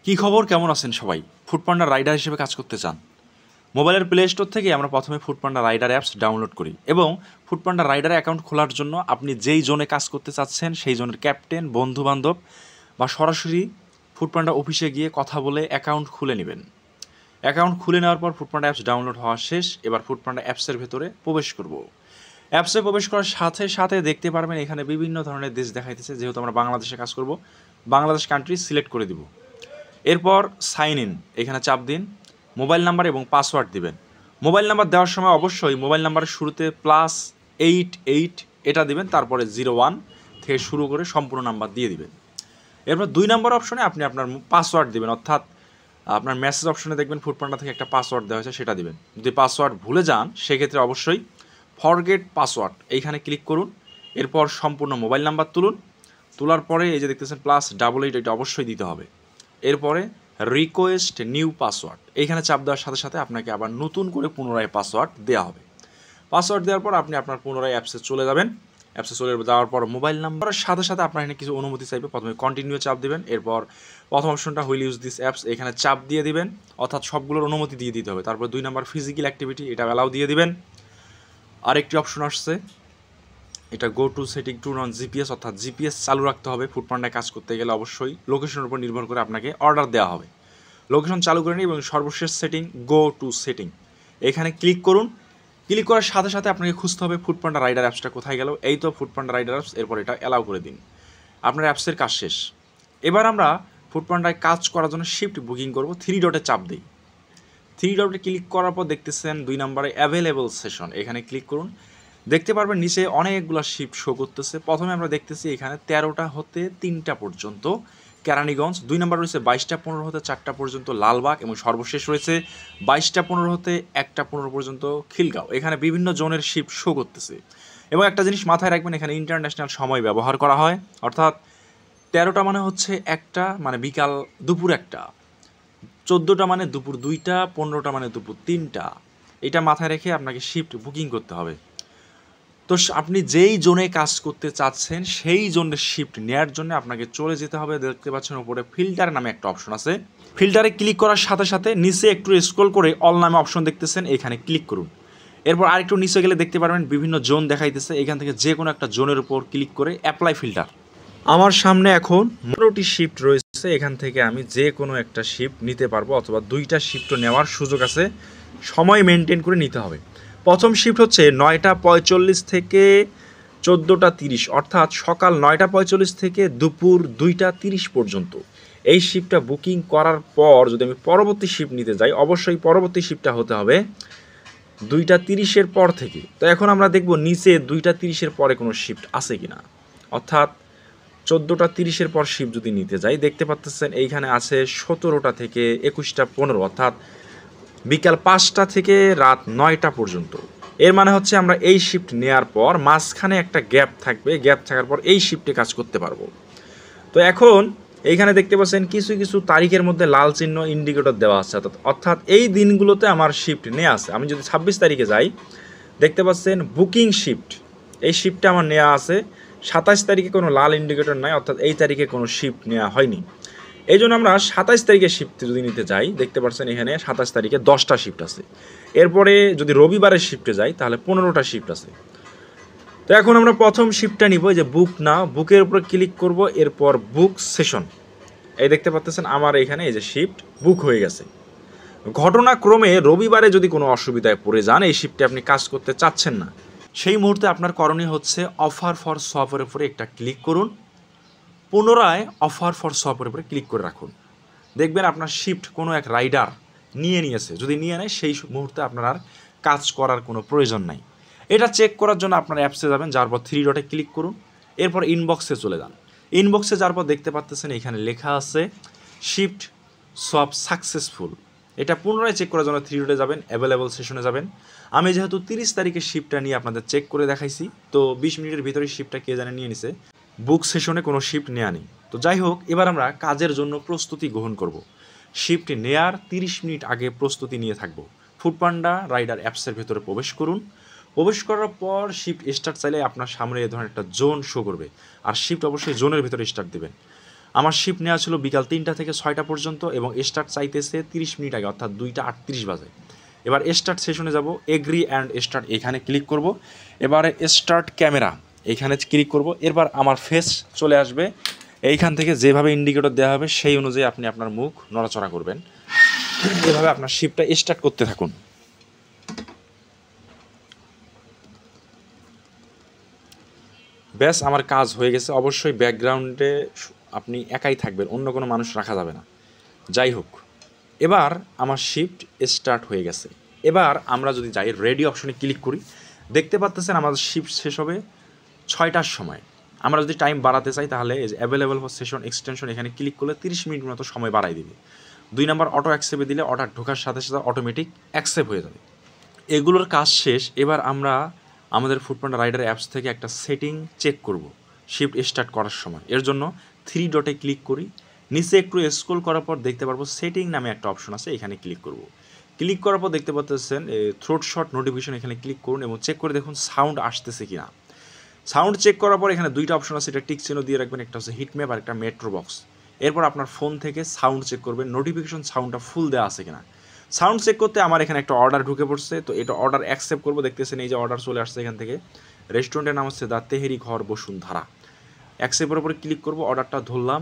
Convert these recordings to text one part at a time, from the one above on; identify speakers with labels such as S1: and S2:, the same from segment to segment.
S1: কি খবর, কেমন আছেন সবাই? ফুডপান্ডা রাইডার হিসেবে কাজ করতে চান? মোবাইলের প্লে স্টোর থেকে আমরা প্রথমে ফুডপান্ডা রাইডার অ্যাপস ডাউনলোড করি এবং ফুডপান্ডা রাইডার অ্যাকাউন্ট খোলার জন্য আপনি যেই জোনে কাজ করতে চাচ্ছেন সেই জোনের ক্যাপ্টেন, বন্ধুবান্ধব বা সরাসরি ফুডপান্ডা অফিসে গিয়ে কথা বলে অ্যাকাউন্ট খুলে নেবেন। অ্যাকাউন্ট খুলে নেওয়ার পর ফুডপান্ডা অ্যাপস ডাউনলোড হওয়া শেষ। এবার ফুডপান্ডা অ্যাপসের ভেতরে প্রবেশ করব। অ্যাপসে প্রবেশ করার সাথে সাথে দেখতে পারবেন এখানে বিভিন্ন ধরনের দেশ দেখাইতেছে। যেহেতু আমরা বাংলাদেশে কাজ করব, বাংলাদেশ কান্ট্রি সিলেক্ট করে দিব। এরপর সাইন ইন এখানে চাপ দিন, মোবাইল নাম্বার এবং পাসওয়ার্ড দিবেন। মোবাইল নাম্বার দেওয়ার সময় অবশ্যই মোবাইল নাম্বারের শুরুতে +88 এটা দিবেন, তারপরে 01 থেকে শুরু করে সম্পূর্ণ নাম্বার দিয়ে দিবেন। এরপর 2 নম্বর অপশনে আপনি আপনার পাসওয়ার্ড দিবেন, অর্থাৎ আপনার মেসেজ অপশনে দেখবেন ফুডপান্ডা থেকে একটা পাসওয়ার্ড দেওয়া হয়েছে, সেটা দিবেন। যদি পাসওয়ার্ড ভুলে যান সেক্ষেত্রে অবশ্যই ফরগেট পাসওয়ার্ড এইখানে ক্লিক করুন। এরপর সম্পূর্ণ মোবাইল নাম্বার তুলুন। তোলার পরে এই যে দেখতেছেন +88 এটা অবশ্যই দিতে হবে। এরপরে রিকোয়েস্ট নিউ পাসওয়ার্ড এইখানে চাপ দেওয়ার সাথে সাথে আপনাকে আবার নতুন করে পুনরায় পাসওয়ার্ড দেওয়া হবে। পাসওয়ার্ড দেওয়ার পর আপনি আপনার পুনরায় অ্যাপসে চলে যাবেন। অ্যাপসে চলে যাওয়ার পর মোবাইল নাম্বারের সাথে সাথে আপনার এখানে কিছু অনুমতি চাইবে। প্রথমে কন্টিনিউ চাপ দিবেন। এরপর প্রথম অপশনটা হুইল ইউজ দিস অ্যাপস এখানে চাপ দিয়ে দিবেন, অর্থাৎ সবগুলোর অনুমতি দিয়ে দিতে হবে। তারপর 2 নম্বর ফিজিক্যাল অ্যাক্টিভিটি এটা অ্যালাউ দিয়ে দিবেন। আরেকটি অপশন আসছে, এটা go to setting to non GPS, অর্থাৎ জিপিএস চালু রাখতে হবে। ফুডপান্ডায় কাজ করতে গেলে অবশ্যই লোকেশনের উপর নির্ভর করে আপনাকে অর্ডার দেওয়া হবে। লোকেশন চালু করে নিন এবং সর্বশেষ সেটিং গো টু সেটিং এখানে ক্লিক করুন। ক্লিক করার সাথে সাথে আপনাকে খুঁজতে হবে ফুডপান্ডা রাইডার অ্যাপসটা কোথায় গেল। এই তো ফুডপান্ডা রাইডার অ্যাপস। এরপর এটা অ্যালাউ করে দিন, আপনার অ্যাপসের কাজ শেষ। এবার আমরা ফুডপান্ডায় কাজ করার জন্য শিফট বুকিং করব। 3 ডটে চাপ দিই। 3 ডটে ক্লিক করার পর দেখতেছেন 2 নম্বরে অ্যাভেলেবল সেশন এখানে ক্লিক করুন। দেখতে পারবেন নিচে অনেকগুলো শিফট শো করতেছে। প্রথমে আমরা দেখতেছি এখানে 13টা হতে 3টা পর্যন্ত কেরানীগঞ্জ, 2 নম্বর রয়েছে 22টা 15 হতে 4টা পর্যন্ত লালবাগ এবং সর্বশেষ রয়েছে 22টা 15 হতে 1টা 15 পর্যন্ত খিলগাঁও। এখানে বিভিন্ন জোনের শিফট শো করতেছে। এবং একটা জিনিস মাথায় রাখবেন, এখানে ইন্টারন্যাশনাল সময় ব্যবহার করা হয়, অর্থাৎ 13টা মানে হচ্ছে 1টা মানে বিকাল দুপুর 1টা, 14টা মানে দুপুর 2টা, 15টা মানে দুপুর 3টা। এটা মাথায় রেখে আপনাকে শিফট বুকিং করতে হবে। তো আপনি যেই জোনে কাজ করতে চাচ্ছেন সেই জোনের শিফট নেওয়ার জন্য আপনাকে চলে যেতে হবে। দেখতে পাচ্ছেন উপরে ফিল্টার নামে একটা অপশন আছে। ফিল্টারে ক্লিক করার সাথে সাথে নিচে একটু স্ক্রল করে অল নামে অপশন দেখতেছেন, এখানে ক্লিক করুন। এরপর আরেকটু নিচে গেলে দেখতে পারবেন বিভিন্ন জোন দেখাইতেছে। এখান থেকে যে কোনো একটা জোনের উপর ক্লিক করে অ্যাপ্লাই ফিল্টার। আমার সামনে এখন 15টি শিফট রয়েছে, এখান থেকে আমি যে কোনো একটা শিফট নিতে পারবো, অথবা 2টা শিফটও নেওয়ার সুযোগ আছে। সময় মেনটেন করে নিতে হবে। প্রথম শিফট হচ্ছে 9টা 45 থেকে 14টা 30, অর্থাৎ সকাল 9টা 45 থেকে দুপুর 2টা 30 পর্যন্ত। এই শিফটটা বুকিং করার পর যদি আমি পরবর্তী শিফট নিতে যাই, অবশ্যই পরবর্তী শিফটটা হতে হবে 2টা 30-এর পর থেকে। তো এখন আমরা দেখব নিচে 2টা 30-এর পরে কোনো শিফট আছে কিনা, অর্থাৎ 14টা 30-এর পর শিফট যদি নিতে যাই, দেখতে পাচ্ছেন এইখানে আছে 17টা থেকে 21টা 15, অর্থাৎ বিকাল 5টা থেকে রাত 9টা পর্যন্ত। এর মানে হচ্ছে আমরা এই শিফট নেওয়ার পর মাঝখানে একটা গ্যাপ থাকবে, গ্যাপ থাকার পর এই শিফটে কাজ করতে পারবো। তো এখন এইখানে দেখতে পাচ্ছেন কিছু কিছু তারিখের মধ্যে লাল চিহ্ন ইন্ডিকেটর দেওয়া আছে, অর্থাৎ এই দিনগুলোতে আমার শিফট নেওয়া আছে। আমি যদি 26 তারিখে যাই, দেখতে পাচ্ছেন বুকিং শিফট, এই শিফটটা আমার নেওয়া আছে। 27 তারিখে কোনো লাল ইন্ডিকেটর নাই, অর্থাৎ এই তারিখে কোনো শিফট নেওয়া হয়নি। এই জন্য আমরা 27 তারিখে শিফট যদি নিতে যাই, দেখতে পাচ্ছেন এখানে 27 তারিখে 10টা শিফট আছে। এরপরে যদি রবিবারের শিফটে যাই তাহলে 15টা শিফট আছে। তো এখন আমরা প্রথম শিফটটা নিব, যে বুক না, বুকের উপরে ক্লিক করব। এরপর বুক সেশন, এই দেখতে পাচ্ছেন আমার এখানে এই যে শিফট বুক হয়ে গেছে। ঘটনাক্রমে রবিবারে যদি কোনো অসুবিধায় পড়ে যান, এই শিফটে আপনি কাজ করতে চাচ্ছেন না, সেই মুহূর্তে আপনার করণীয় হচ্ছে অফার ফর শপের উপরে একটা ক্লিক করুন। পুনরায় অফার ফর শপের উপরে ক্লিক করে রাখুন। দেখবেন আপনার শিফট কোনো এক রাইডার নিয়ে নিয়েছে। যদি নিয়ে নেয় সেই মুহূর্তে আপনার আর কাজ করার কোনো প্রয়োজন নাই। এটা চেক করার জন্য আপনার অ্যাপসে যাবেন, যার পর 3 ডটে ক্লিক করুন। এরপর ইনবক্সে চলে যান। ইনবক্সে যাওয়ার পর দেখতে পাচ্ছেন এখানে লেখা আছে শিফট শপ সাকসেসফুল। এটা পুনরায় চেক করার জন্য 3 ডটে যাবেন, অ্যাভেলেবল সেশনে যাবেন। আমি যেহেতু 30 তারিখের শিফটটা নিয়ে আপনাদের চেক করে দেখাইছি, তো 20 মিনিটের ভিতরে শিফটটা কে জানে নিয়ে নিছে, বুক সেশনে কোনো শিফট নেওয়া নেই। তো যাই হোক, এবার আমরা কাজের জন্য প্রস্তুতি গ্রহণ করব। শিফট নেয়ার 30 মিনিট আগে প্রস্তুতি নিয়ে থাকব। ফুডপান্ডা রাইডার অ্যাপসের ভেতরে প্রবেশ করুন। প্রবেশ করার পর শিফট স্টার্ট চাইলে আপনার সামনে এই ধরনের একটা জোন শো করবে, আর শিফট অবশ্যই জোনের ভেতরে স্টার্ট দেবেন। আমার শিফট নেওয়া ছিল বিকাল 3টা থেকে 6টা পর্যন্ত এবং স্টার্ট চাইতেছে 30 মিনিট আগে, অর্থাৎ 2টা 38 বাজে। এবার স্টার্ট সেশনে যাব, এগ্রি অ্যান্ড স্টার্ট এখানে ক্লিক করব। এবারে স্টার্ট ক্যামেরা এখানে ক্লিক করব। এরপর আমার ফেস চলে আসবে, এইখান থেকে যেভাবে ইন্ডিকেটর দেওয়া হবে সেই অনুযায়ী আপনি আপনার মুখ নড়াচড়া করবেন। এভাবে আপনার শিফটটা স্টার্ট করতে থাকুন। ব্যাস আমার কাজ হয়ে গেছে। অবশ্যই ব্যাকগ্রাউন্ডে আপনি একাই থাকবেন, অন্য কোনো মানুষ রাখা যাবে না। যাই হোক, এবার আমার শিফট স্টার্ট হয়ে গেছে। এবার আমরা যদি যাই রেডি অপশনে ক্লিক করি, দেখতে পাচ্ছেন আমাদের শিফট শেষ হবে 6টার সময়। আমরা যদি টাইম বাড়াতে চাই তাহলে অ্যাভেলেবল ফর সেশন এক্সটেনশন এখানে ক্লিক করলে 30 মিনিট মতো সময় বাড়াই দিবে। 2 নম্বর অটো অ্যাকসেপ্টে দিলে অর্ডার ঢোকার সাথে সাথে অটোমেটিক অ্যাকসেপ্ট হয়ে যাবে। এগুলোর কাজ শেষ। এবার আমরা আমাদের ফুডপান্ডা রাইডার অ্যাপস থেকে একটা সেটিং চেক করব শিফট স্টার্ট করার সময়। এর জন্য 3 ডটে ক্লিক করি, নিচে একটু স্ক্রল করার পর দেখতে পারবো সেটিং নামে একটা অপশন আছে, এখানে ক্লিক করব। ক্লিক করার পর দেখতে পাচ্ছেন থ্রোট শট নোটিফিকেশন, এখানে ক্লিক করুন এবং চেক করে দেখুন সাউন্ড আসতেছে কিনা। সাউন্ড চেক করার পর এখানে 2টা অপশন আছে, এটা টিক চিহ্ন দিয়ে রাখবেন, একটা হচ্ছে হিট ম্যাপ আর একটা মেট্রো বক্স। এরপর আপনার ফোন থেকে সাউন্ড চেক করবেন নোটিফিকেশন সাউন্ডটা ফুল দেওয়া আছে কিনা। সাউন্ড চেক করতে আমার এখানে একটা অর্ডার ঢুকে পড়ছে, তো এটা অর্ডার অ্যাকসেপ্ট করবো। দেখতেছেন এই যে অর্ডার চলে আসছে এখান থেকে। রেস্টুরেন্টের নাম হচ্ছে দ্য তেহেরি ঘর বসুন্ধরা। অ্যাকসেপ্টের উপরে ক্লিক করব, অর্ডারটা ধরলাম।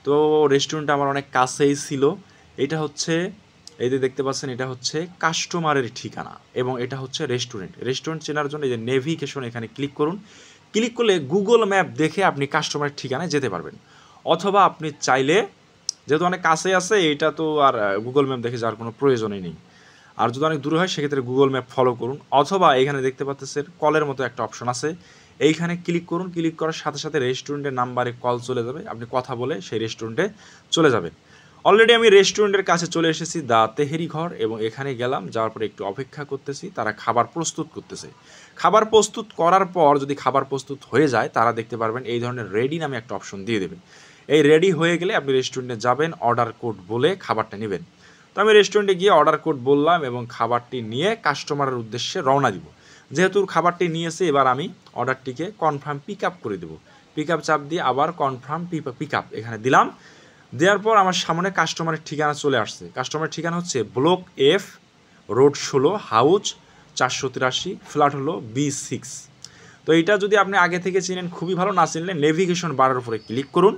S1: তো রেস্টুরেন্টটা আমার অনেক কাছেই ছিল। এটা হচ্ছে এই যে দেখতে পাচ্ছেন, এটা হচ্ছে কাস্টমারের ঠিকানা এবং এটা হচ্ছে রেস্টুরেন্ট চেনার জন্য এই যে নেভিগেশন এখানে ক্লিক করুন। ক্লিক করলে গুগল ম্যাপ দেখে আপনি কাস্টমারের ঠিকানায় যেতে পারবেন। অথবা আপনি চাইলে, যেহেতু অনেক কাছে আছে, এটা তো আর গুগল ম্যাপ দেখে যাওয়ার কোনো প্রয়োজনই নেই। আর যদি অনেক দূরে হয় সেক্ষেত্রে গুগল ম্যাপ ফলো করুন। অথবা এখানে দেখতে পাচ্ছেন কলের মতো একটা অপশন আছে, এইখানে ক্লিক করুন। ক্লিক করার সাথে সাথে রেস্টুরেন্টের নাম্বারে কল চলে যাবে, আপনি কথা বলে সেই রেস্টুরেন্টে চলে যাবেন। অলরেডি আমি রেস্টুরেন্টের কাছে চলে এসেছি, দ্য তেহেরি ঘর, এবং এখানে গেলাম। যাওয়ার পরে একটু অপেক্ষা করতেছি, তারা খাবার প্রস্তুত করতেছে। খাবার প্রস্তুত করার পর যদি খাবার প্রস্তুত হয়ে যায়, তারা দেখতে পারবেন এই ধরনের রেডি নামে একটা অপশন দিয়ে দেবে। এই রেডি হয়ে গেলে আপনি রেস্টুরেন্টে যাবেন, অর্ডার কোড বলে খাবারটা নেবেন। তো আমি রেস্টুরেন্টে গিয়ে অর্ডার কোড বললাম এবং খাবারটি নিয়ে কাস্টমারের উদ্দেশ্যে রওনা দিব। যেহেতু খাবারটি নিয়েছে, এবার আমি অর্ডারটিকে কনফার্ম পিক আপ করে দেবো। পিক আপ চাপ দিয়ে আবার কনফার্ম পিক আপ এখানে দিলাম। দেওয়ার পর আমার সামনে কাস্টমারের ঠিকানা চলে আসছে। কাস্টমারের ঠিকানা হচ্ছে block F, road 16, house 483, flat হলো B6। তো এটা যদি আপনি আগে থেকে চিনেন খুবই ভালো, না চিনলে নেভিগেশন বারের উপরে ক্লিক করুন,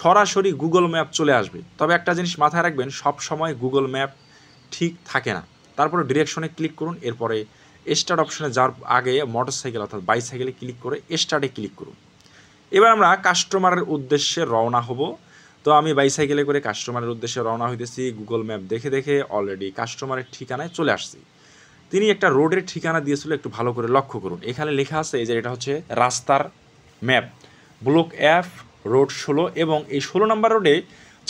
S1: সরাসরি গুগল ম্যাপ চলে আসবে। তবে একটা জিনিস মাথায় রাখবেন, সব সময় গুগল ম্যাপ ঠিক থাকে না। তারপরে ডিরেকশনে ক্লিক করুন, এরপরে স্টার্ট অপশনে যাওয়ার আগে মোটরসাইকেল অর্থাৎ বাইসাইকেলে ক্লিক করে স্টার্টে ক্লিক করুন। এবার আমরা কাস্টমারের উদ্দেশ্যে রওনা হব। তো আমি বাইসাইকেলে করে কাস্টমারের উদ্দেশ্যে রওনা হইতেছি। গুগল ম্যাপ দেখে দেখে অলরেডি কাস্টমারের ঠিকানায় চলে আসছি। তিনি একটা রোডের ঠিকানা দিয়েছিল, একটু ভালো করে লক্ষ্য করুন। এখানে লেখা আছে যে এটা হচ্ছে রাস্তার ম্যাপ, ব্লক F, রোড 16, এবং এই 16 নম্বর রোডে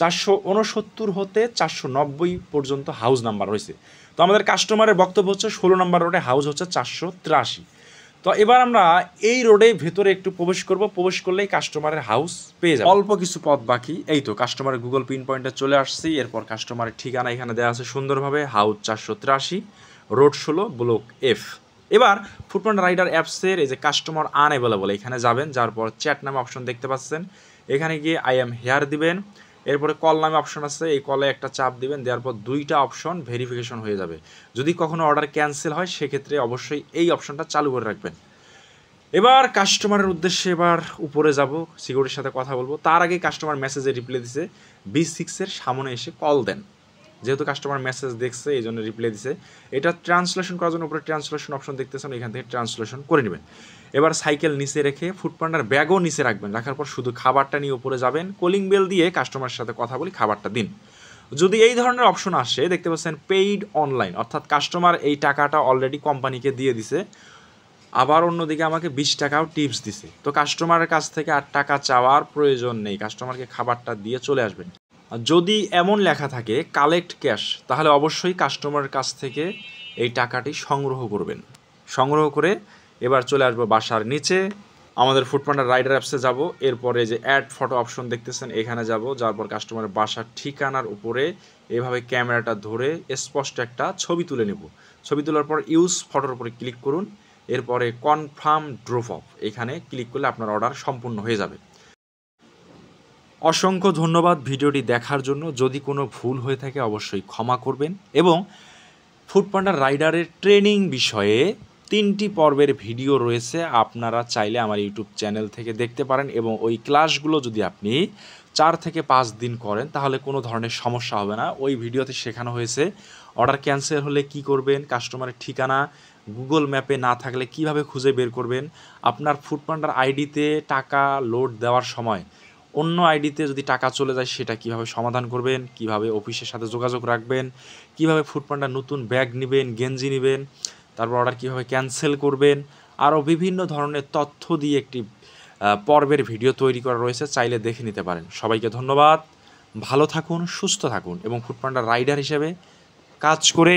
S1: 469 হতে 490 পর্যন্ত হাউস নাম্বার রয়েছে। তো আমাদের কাস্টমারের বক্তব্য হচ্ছে 16 নম্বর রোডে হাউস হচ্ছে 483। তো এবার আমরা এই রোডে ভেতরে একটু প্রবেশ করব, প্রবেশ করলেই কাস্টমারের হাউস পেয়ে যাবে। অল্প কিছু পথ বাকি। এই তো কাস্টমারের গুগল পিন পয়েন্টে চলে আসছি। এরপর কাস্টমারের ঠিকানা এখানে দেওয়া আছে সুন্দরভাবে, হাউস 483, রোড 16, ব্লক F। এবার ফুডপান্ডা রাইডার অ্যাপসের এই যে কাস্টমার আনঅ্যাভেলেবল এখানে যাবেন, যার পর চ্যাট নামে অপশন দেখতে পাচ্ছেন, এখানে গিয়ে আই এম হেয়ার দিবেন। এরপরে কল নামে অপশন আছে, এই কলে একটা চাপ দিবেন, দেওয়ার পর 2টা অপশন ভেরিফিকেশন হয়ে যাবে। যদি কখনো অর্ডার ক্যান্সেল হয় সেক্ষেত্রে অবশ্যই এই অপশনটা চালু করে রাখবেন। এবার কাস্টমারের উদ্দেশ্যে এবার উপরে যাব, সিকিউরিটির সাথে কথা বলবো। তার আগে কাস্টমার মেসেজে রিপ্লাই দিছে, B6-এর সামনে এসে কল দেন। যেহেতু কাস্টমার মেসেজ দেখছে এই জন্য রিপ্লাই দিছে। এটা ট্রান্সলেশন করার জন্য উপরে ট্রান্সলেশন অপশন দেখতেছেন, এখান থেকে ট্রান্সলেশন করে নেবেন। এবার সাইকেল নিচে রেখে ফুডপান্ডার ব্যাগও নিচে রাখবেন, রাখার পর শুধু খাবারটা নিয়ে উপরে যাবেন, কলিং বেল দিয়ে কাস্টমারের সাথে কথা বলি খাবারটা দিন। যদি এই ধরনের অপশন আসে, দেখতে পাচ্ছেন পেইড অনলাইন, অর্থাৎ কাস্টমার এই টাকাটা অলরেডি কোম্পানিকে দিয়ে দিছে, আবার অন্যদিকে আমাকে 20 টাকাও টিপস দিছে। তো কাস্টমারের কাছ থেকে আর টাকা চাওয়ার প্রয়োজন নেই, কাস্টমারকে খাবারটা দিয়ে চলে আসবেন। যদি এমন লেখা থাকে কালেক্ট ক্যাশ, তাহলে অবশ্যই কাস্টমারের কাছ থেকে এই টাকাটি সংগ্রহ করবেন। সংগ্রহ করে এবার চলে আসবো বাসার নিচে, আমাদের ফুডপান্ডা রাইডার অ্যাপসে যাব। এরপরে যে অ্যাড ফটো অপশন দেখতেছেন এখানে যাব, যাওয়ার পর কাস্টমারের বাসার ঠিকানার উপরে এভাবে ক্যামেরাটা ধরে স্পষ্ট একটা ছবি তুলে নেব। ছবি তোলার পর ইউজ ফটোর উপরে ক্লিক করুন, এরপরে কনফার্ম ড্রপ অফ এখানে ক্লিক করলে আপনার অর্ডার সম্পূর্ণ হয়ে যাবে। অসংখ্য ধন্যবাদ ভিডিওটি দেখার জন্য। যদি কোনো ভুল হয়ে থাকে অবশ্যই ক্ষমা করবেন এবং ফুডপান্ডা রাইডারের ট্রেনিং বিষয়ে 3টি পর্বের ভিডিও রয়েছে, আপনারা চাইলে আমার ইউটিউব চ্যানেল থেকে দেখতে পারেন এবং ওই ক্লাসগুলো যদি আপনি 4 থেকে 5 দিন করেন তাহলে কোনো ধরনের সমস্যা হবে না। ওই ভিডিওতে শেখানো হয়েছে অর্ডার ক্যান্সেল হলে কি করবেন, কাস্টমারের ঠিকানা গুগল ম্যাপে না থাকলে কিভাবে খুঁজে বের করবেন, আপনার ফুডপান্ডার আইডিতে টাকা লোড দেওয়ার সময় অন্য আইডিতে যদি টাকা চলে যায় সেটা কিভাবে সমাধান করবেন, কিভাবে অফিসের সাথে যোগাযোগ রাখবেন, কিভাবে ফুডপান্ডার নতুন ব্যাগ নেবেন, গেঞ্জি নেবেন, তারপর অর্ডার কীভাবে ক্যান্সেল করবেন, আরও বিভিন্ন ধরনের তথ্য দিয়ে একটি পর্বের ভিডিও তৈরি করা রয়েছে, চাইলে দেখে নিতে পারেন। সবাইকে ধন্যবাদ, ভালো থাকুন, সুস্থ থাকুন এবং ফুডপান্ডা রাইডার হিসেবে কাজ করে